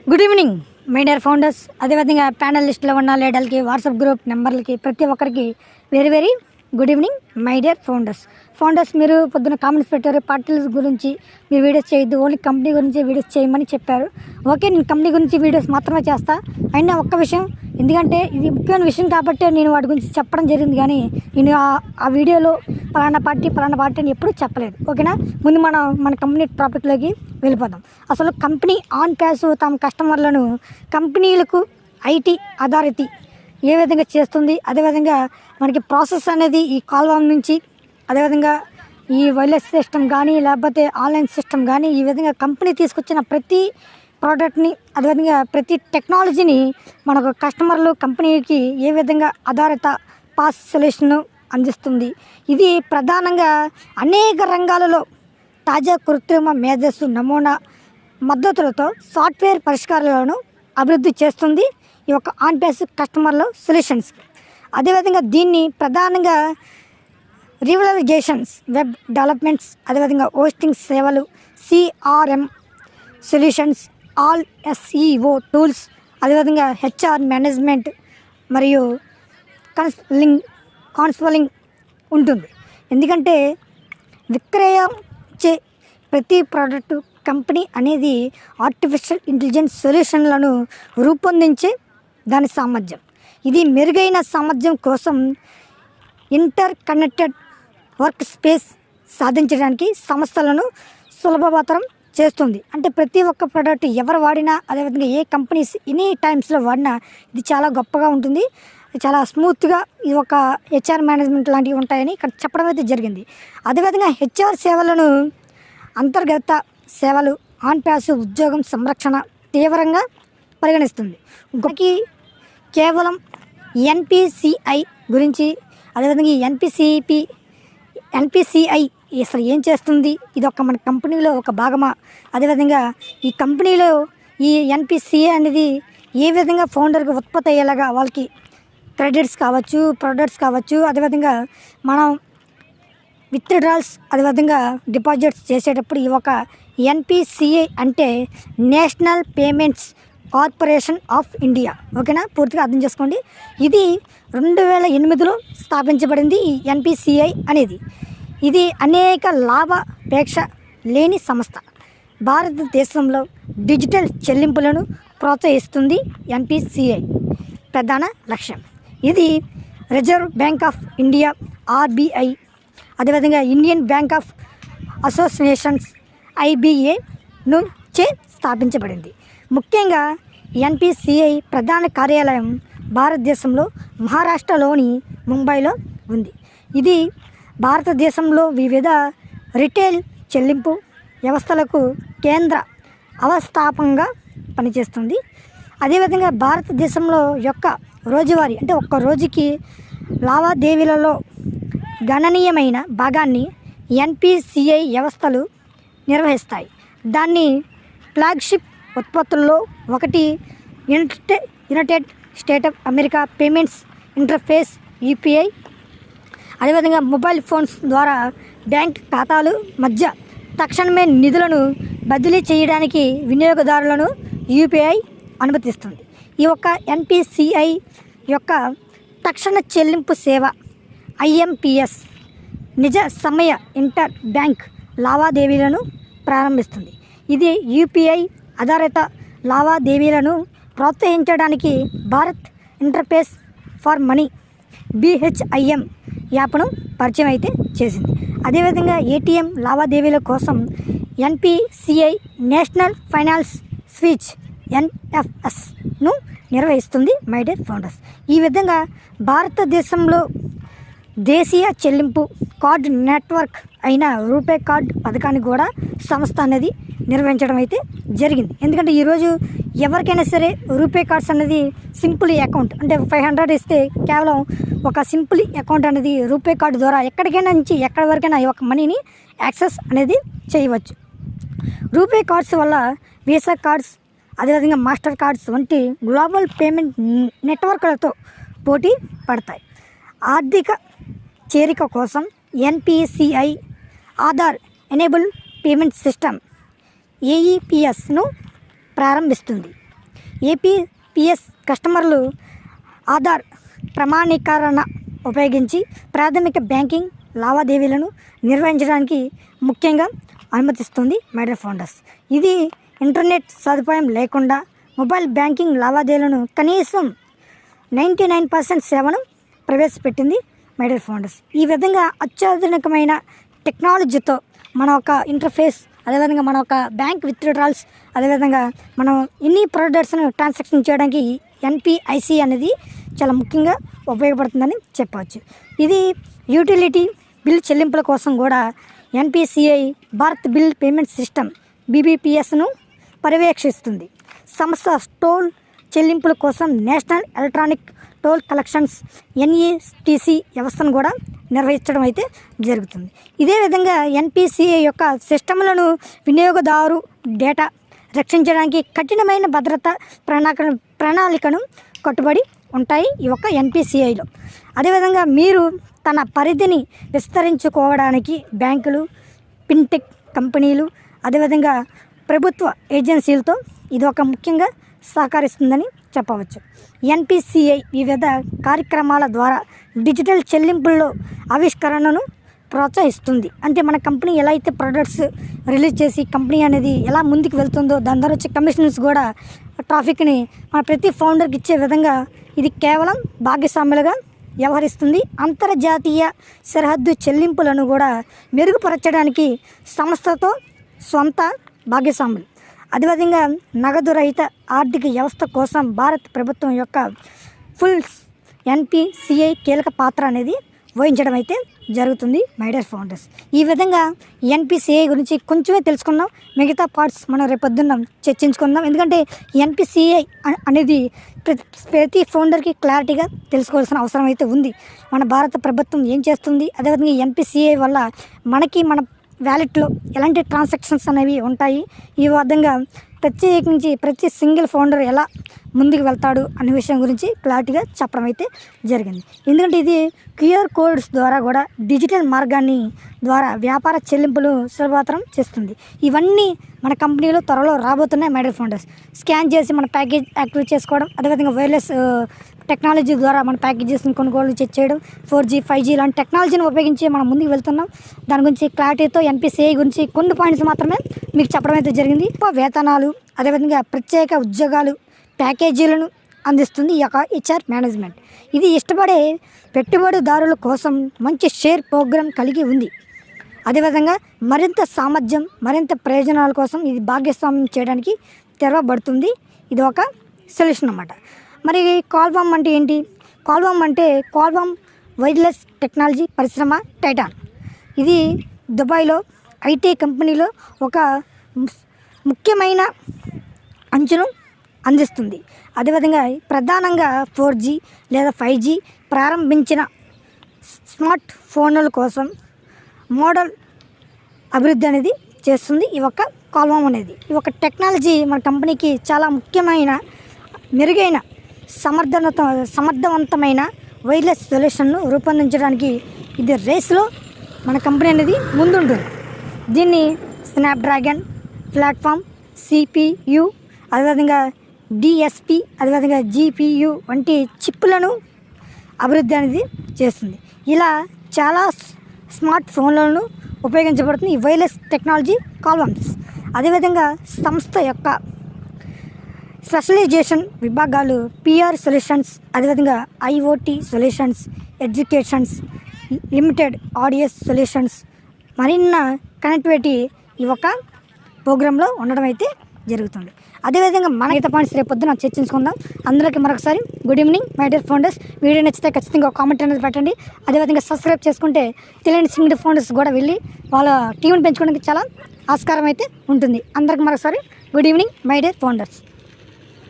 Good evening my dear founders, అదేవిధంగా panel లిస్ట్లో ఉన్న లీడర్లకి, వాట్సాప్ గ్రూప్ నెంబర్లకి, ప్రతి ఒక్కరికి very good evening my dear founders. మీరు పొద్దున్న కామెంట్స్ పెట్టారు, పార్టీల గురించి మీరు వీడియోస్ చేయొద్దు, ఓన్లీ కంపెనీ గురించి వీడియోస్ చేయమని చెప్పారు. ఓకే, నేను కంపెనీ గురించి వీడియోస్ మాత్రమే చేస్తా. అయినా ఒక్క విషయం, ఎందుకంటే ఇది ముఖ్యమైన విషయం కాబట్టి నేను వాటి గురించి చెప్పడం జరిగింది, కానీ నేను ఆ వీడియోలో పలానా పార్టీ అని ఎప్పుడూ చెప్పలేదు. ఓకేనా, ముందు మన కంపెనీ టాపిక్లోకి వెళ్ళిపోదాం. అసలు కంపెనీ ఆన్ ప్యాస్ తమ కస్టమర్లను కంపెనీలకు ఐటీ అథారిటీ ఏ విధంగా చేస్తుంది, అదేవిధంగా మనకి ప్రాసెస్ అనేది ఈ కాల్వామ్ నుంచి, అదేవిధంగా ఈ వైర్లెస్ సిస్టమ్ కానీ లేకపోతే ఆన్లైన్ సిస్టమ్ కానీ, ఈ విధంగా కంపెనీ తీసుకొచ్చిన ప్రతి ప్రోడక్ట్ని, అదేవిధంగా ప్రతి టెక్నాలజీని మనకు కస్టమర్లు కంపెనీకి ఏ విధంగా ఆధారిత పాస్ సొల్యూషన్ అందిస్తుంది. ఇది ప్రధానంగా అనేక రంగాలలో తాజా కృత్రిమ మేధస్సు నమూనా మద్దతులతో సాఫ్ట్వేర్ పరిష్కారాలను అభివృద్ధి చేస్తుంది ఈ యొక్క ఆన్ ప్యాస్ కస్టమర్ల సొల్యూషన్స్. అదేవిధంగా దీన్ని ప్రధానంగా రివలైజేషన్స్, వెబ్ డెవలప్మెంట్స్, అదేవిధంగా హోస్టింగ్ సేవలు, CRM solutions, all SEO tools, అదేవిధంగా హెచ్ఆర్ మేనేజ్మెంట్ మరియు కౌన్సిలింగ్ ఉంటుంది. ఎందుకంటే విక్రయించే ప్రతి ప్రోడక్ట్ కంపెనీ అనేది ఆర్టిఫిషియల్ ఇంటెలిజెన్స్ సొల్యూషన్లను రూపొందించే దాని సామర్థ్యం. ఇది మెరుగైన సామర్థ్యం కోసం ఇంటర్ కనెక్టెడ్ వర్క్ స్పేస్ సాధించడానికి సంస్థలను సులభతరం చేస్తుంది. అంటే ప్రతి ఒక్క ప్రోడక్ట్ ఎవరు వాడినా, అదేవిధంగా ఏ కంపెనీస్ ఎనీ టైమ్స్లో వాడినా ఇది చాలా గొప్పగా ఉంటుంది, చాలా స్మూత్గా. ఇది ఒక హెచ్ఆర్ మేనేజ్మెంట్ లాంటివి ఉంటాయని ఇక్కడ చెప్పడం అయితే జరిగింది. అదేవిధంగా హెచ్ఆర్ సేవలను, అంతర్గత సేవలు, ఆన్ ప్యాస్ ఉద్యోగం సంరక్షణ తీవ్రంగా పరిగణిస్తుంది. ఇంకొకటి కేవలం ఎన్పిసిఐ గురించి, అదేవిధంగా ఈ ఎన్పిసిఐ అసలు ఏం చేస్తుంది, ఇది ఒక మన కంపెనీలో ఒక భాగమా, అదేవిధంగా ఈ కంపెనీలో ఈ ఎన్పిసిఐ అనేది ఏ విధంగా ఫౌండర్కి ఉత్పత్తి అయ్యేలాగా వాళ్ళకి క్రెడిట్స్ కావచ్చు, ప్రొడక్ట్స్ కావచ్చు, అదేవిధంగా మనం విత్డ్రాల్స్, అదేవిధంగా డిపాజిట్స్ చేసేటప్పుడు ఈ ఒక ఎన్పిసిఐ అంటే national payments corporation of India. ఓకేనా, పూర్తిగా అర్థం చేసుకోండి. ఇది 2008లో స్థాపించబడింది ఈ ఎన్పిసిఐ అనేది. ఇది అనేక లాభాపేక్ష లేని సంస్థ. భారతదేశంలో డిజిటల్ చెల్లింపులను ప్రోత్సహిస్తుంది ఎన్పిసిఐ ప్రధాన లక్ష్యం. ఇది reserve bank of India RBI, అదేవిధంగా ఇండియన్ బ్యాంక్ ఆఫ్ అసోసియేషన్స్ ఐబిఏను చే స్థాపించబడింది. ముఖ్యంగా ఎన్పిసిఐ ప్రధాన కార్యాలయం భారతదేశంలో మహారాష్ట్రలోని ముంబైలో ఉంది. ఇది భారతదేశంలో వివిధ రిటైల్ చెల్లింపు వ్యవస్థలకు కేంద్ర అవస్థాపంగా పనిచేస్తుంది. అదేవిధంగా భారతదేశంలో యొక్క రోజువారీ, అంటే ఒక్క రోజుకి లావాదేవీలలో గణనీయమైన భాగాన్ని ఎన్పిసిఐ వ్యవస్థలు నిర్వహిస్తాయి. దాన్ని ఫ్లాగ్షిప్ ఉత్పత్తుల్లో ఒకటి United states of America payments interface UPI. అదేవిధంగా మొబైల్ ఫోన్స్ ద్వారా బ్యాంక్ ఖాతాలు మధ్య తక్షణమే నిధులను బదిలీ చేయడానికి వినియోగదారులను యూపీఐ అనుమతిస్తుంది. ఈ యొక్క ఎన్పిసిఐ యొక్క తక్షణ చెల్లింపు సేవ ఐఎంపిఎస్ నిజ సమయ ఇంటర్ బ్యాంక్ లావాదేవీలను ప్రారంభిస్తుంది. ఇది యూపీఐ ఆధారిత లావాదేవీలను ప్రోత్సహించడానికి Bharat interface for money BHIM యాప్ను పరిచయం అయితే చేసింది. అదేవిధంగా ఏటీఎం లావాదేవీల కోసం ఎన్పిసిఐ నేషనల్ ఫైనాన్స్ స్విచ్ ఎన్ఎఫ్ఎస్ను నిర్వహిస్తుంది. మై డియర్ ఫౌండర్స్, ఈ విధంగా భారతదేశంలో దేశీయ చెల్లింపు కార్డు నెట్వర్క్ అయిన రూపే కార్డ్ పథకాన్ని కూడా సంస్థ అనేది నిర్వహించడం అయితే జరిగింది. ఎందుకంటే ఈరోజు ఎవరికైనా సరే రూపే కార్డ్స్ అనేది సింపుల్ అకౌంట్, అంటే 500 ఇస్తే కేవలం ఒక సింపుల్ అకౌంట్ అనేది రూపే కార్డు ద్వారా ఎక్కడికైనా నుంచి ఎక్కడి వరకైనా ఈ యొక్క మనీని యాక్సెస్ అనేది చేయవచ్చు. రూపే కార్డ్స్ వల్ల వీసా కార్డ్స్, అదేవిధంగా మాస్టర్ కార్డ్స్ వంటి గ్లోబల్ పేమెంట్ నెట్వర్క్లతో పోటీ పడతాయి. ఆర్థిక చేరిక కోసం NPCI Aadhaar enabled payment system ఏఈపిఎస్ను ప్రారంభిస్తుంది. ఏపీపీఎస్ కస్టమర్లు ఆధార్ ప్రమాణీకరణ ఉపయోగించి ప్రాథమిక బ్యాంకింగ్ లావాదేవీలను నిర్వహించడానికి ముఖ్యంగా అనుమతిస్తుంది మైడియర్ ఫౌండర్స్. ఇది ఇంటర్నెట్ సదుపాయం లేకుండా మొబైల్ బ్యాంకింగ్ లావాదేవీలను కనీసం 99% సేవను ప్రవేశపెట్టింది మైడియర్ ఫౌండర్స్. ఈ విధంగా అత్యాధునికమైన టెక్నాలజీతో మన ఒక ఇంటర్ఫేస్, అదేవిధంగా మన ఒక బ్యాంక్ విత్డ్రాల్స్, అదేవిధంగా మనం ఎన్ని ప్రొడక్ట్స్ను ట్రాన్సాక్షన్ చేయడానికి ఎన్పిఐసి అనేది చాలా ముఖ్యంగా ఉపయోగపడుతుందని చెప్పవచ్చు. ఇది యూటిలిటీ బిల్ చెల్లింపుల కోసం కూడా NPCI Bharat bill payment system బీబీపీఎస్ను పర్యవేక్షిస్తుంది. సంస్థ టోల్ చెల్లింపుల కోసం national electronic toll collections NETC వ్యవస్థను కూడా నిర్వహించడం అయితే జరుగుతుంది. ఇదే విధంగా ఎన్పిసిఐ యొక్క సిస్టమ్లను వినియోగదారు డేటా రక్షించడానికి కఠినమైన భద్రతా ప్రణాళికను కట్టుబడి ఉంటాయి ఈ యొక్క ఎన్పిసిఐలో. అదేవిధంగా మీరు తన పరిధిని విస్తరించుకోవడానికి బ్యాంకులు, ఫిన్టెక్ కంపెనీలు, అదేవిధంగా ప్రభుత్వ ఏజెన్సీలతో ఇది ఒక ముఖ్యంగా సహకరిస్తుందని చెప్పవచ్చు. ఎన్పిసిఐ వివిధ కార్యక్రమాల ద్వారా డిజిటల్ చెల్లింపుల్లో ఆవిష్కరణను ప్రోత్సహిస్తుంది. అంటే మన కంపెనీ ఎలా అయితే ప్రొడక్ట్స్ రిలీజ్ చేసి కంపెనీ అనేది ఎలా ముందుకు వెళ్తుందో దాని ద్వారా వచ్చే కమిషన్స్ కూడా ట్రాఫిక్ని మన ప్రతి ఫౌండర్కి ఇచ్చే విధంగా ఇది కేవలం భాగస్వాములుగా వ్యవహరిస్తుంది. అంతర్జాతీయ సరిహద్దు చెల్లింపులను కూడా మెరుగుపరచడానికి సంస్థతో సొంత భాగస్వాములు. అదేవిధంగా నగదు రహిత ఆర్థిక వ్యవస్థ కోసం భారత ప్రభుత్వం యొక్క ఫుల్ ఎన్పిసిఐ కీలక పాత్ర అనేది వహించడం అయితే జరుగుతుంది మైడియర్ ఫౌండర్స్. ఈ విధంగా ఎన్పిసిఐ గురించి కొంచెమే తెలుసుకున్నాం. మిగతా పార్ట్స్ మనం రేపొద్దున్న చర్చించుకుందాం. ఎందుకంటే ఎన్పిసిఐ అనేది ప్రతి ఫౌండర్కి క్లారిటీగా తెలుసుకోవాల్సిన అవసరం అయితే ఉంది. మన భారత ప్రభుత్వం ఏం చేస్తుంది, అదేవిధంగా ఎన్పిసిఐ వల్ల మనకి మన వ్యాలెట్లో ఎలాంటి ట్రాన్సాక్షన్స్ అనేవి ఉంటాయి, ఈ విధంగా ప్రత్యేకించి ప్రతి సింగిల్ ఫౌండర్ ఎలా ముందుకు వెళ్తాడు అనే విషయం గురించి క్లారిటీగా చెప్పడం అయితే జరిగింది. ఎందుకంటే ఇది క్యూఆర్ కోడ్స్ ద్వారా కూడా డిజిటల్ మార్గాన్ని ద్వారా వ్యాపార చెల్లింపులు సులభతరం చేస్తుంది. ఇవన్నీ మన కంపెనీలో త్వరలో రాబోతున్నాయి మైడియర్ ఫౌండర్స్. స్కాన్ చేసి మన ప్యాకేజ్ యాక్టివేట్ చేసుకోవడం, అదేవిధంగా వైర్లెస్ టెక్నాలజీ ద్వారా మన ప్యాకేజెస్ని కొనుగోలు చేయడం, 4G 5G లాంటి టెక్నాలజీని ఉపయోగించి మనం ముందుకు వెళ్తున్నాం. దాని గురించి క్లారిటీతో ఎన్పిసిఐ గురించి కొన్ని పాయింట్స్ మాత్రమే మీకు చెప్పడం అయితే జరిగింది. వేతనాలు, అదేవిధంగా ప్రత్యేక ఉద్యోగాలు, ప్యాకేజీలను అందిస్తుంది ఈ యొక్క హెచ్ఆర్ మేనేజ్మెంట్. ఇది ఇష్టపడే పెట్టుబడిదారుల కోసం మంచి షేర్ ప్రోగ్రాం కలిగి ఉంది. అదేవిధంగా మరింత సామర్థ్యం, మరింత ప్రయోజనాల కోసం ఇది భాగస్వామ్యం చేయడానికి తెరవబడుతుంది. ఇది ఒక సొల్యూషన్ అన్నమాట. మరి క్వాల్కామ్ అంటే ఏంటి? క్వాల్కామ్ అంటే క్వాల్కామ్ వైర్లెస్ టెక్నాలజీ పరిశ్రమ టైటాన్. ఇది దుబాయ్లో ఐటీ కంపెనీలో ఒక ముఖ్యమైన అంచును అందిస్తుంది. అదేవిధంగా ప్రధానంగా 4G లేదా 5G ప్రారంభించిన స్మార్ట్ ఫోన్ల కోసం మోడల్ అభివృద్ధి అనేది చేస్తుంది ఈ ఒక క్వాల్కామ్ అనేది. ఈ ఒక టెక్నాలజీ మన కంపెనీకి చాలా ముఖ్యమైన, మెరుగైన, సమర్థవంతమైన వైర్లెస్ సొల్యూషన్ను రూపొందించడానికి ఇది రేస్లో మన కంపెనీ అనేది ముందుంటుంది. దీన్ని స్నాప్డ్రాగన్ ప్లాట్ఫామ్, CPU, అదేవిధంగా DSP, అదేవిధంగా GPU వంటి చిప్పులను అభివృద్ధి అనేది చేస్తుంది. ఇలా చాలా స్మార్ట్ ఫోన్లను ఉపయోగించబడుతుంది ఈ వైర్లెస్ టెక్నాలజీ క్వాల్కామ్స్. అదేవిధంగా సంస్థ యొక్క స్పెషలైజేషన్ విభాగాలు PR సొల్యూషన్స్, అదేవిధంగా IoT సొల్యూషన్స్, ఎడ్యుకేషన్స్, లిమిటెడ్ ఆడియస్ సొల్యూషన్స్, మరిన్న కనెక్టివిటీ ఈ ఒక ప్రోగ్రాంలో ఉండడం అయితే జరుగుతుంది. అదేవిధంగా మన మిగతా పాయింట్స్ రేపు పొద్దున చర్చించుకుందాం. అందరికీ మరొకసారి good evening my dear founders. Video నచ్చితే ఖచ్చితంగా ఒక కామెంట్ అనేది పెట్టండి. అదేవిధంగా సబ్స్క్రైబ్ చేసుకుంటే తెలియని సింగిల్ ఫౌండర్స్ కూడా వెళ్ళి వాళ్ళ టీంని పెంచుకోవడానికి చాలా ఆస్కారం అయితే ఉంటుంది. అందరికీ మరొకసారి good evening my dear founders.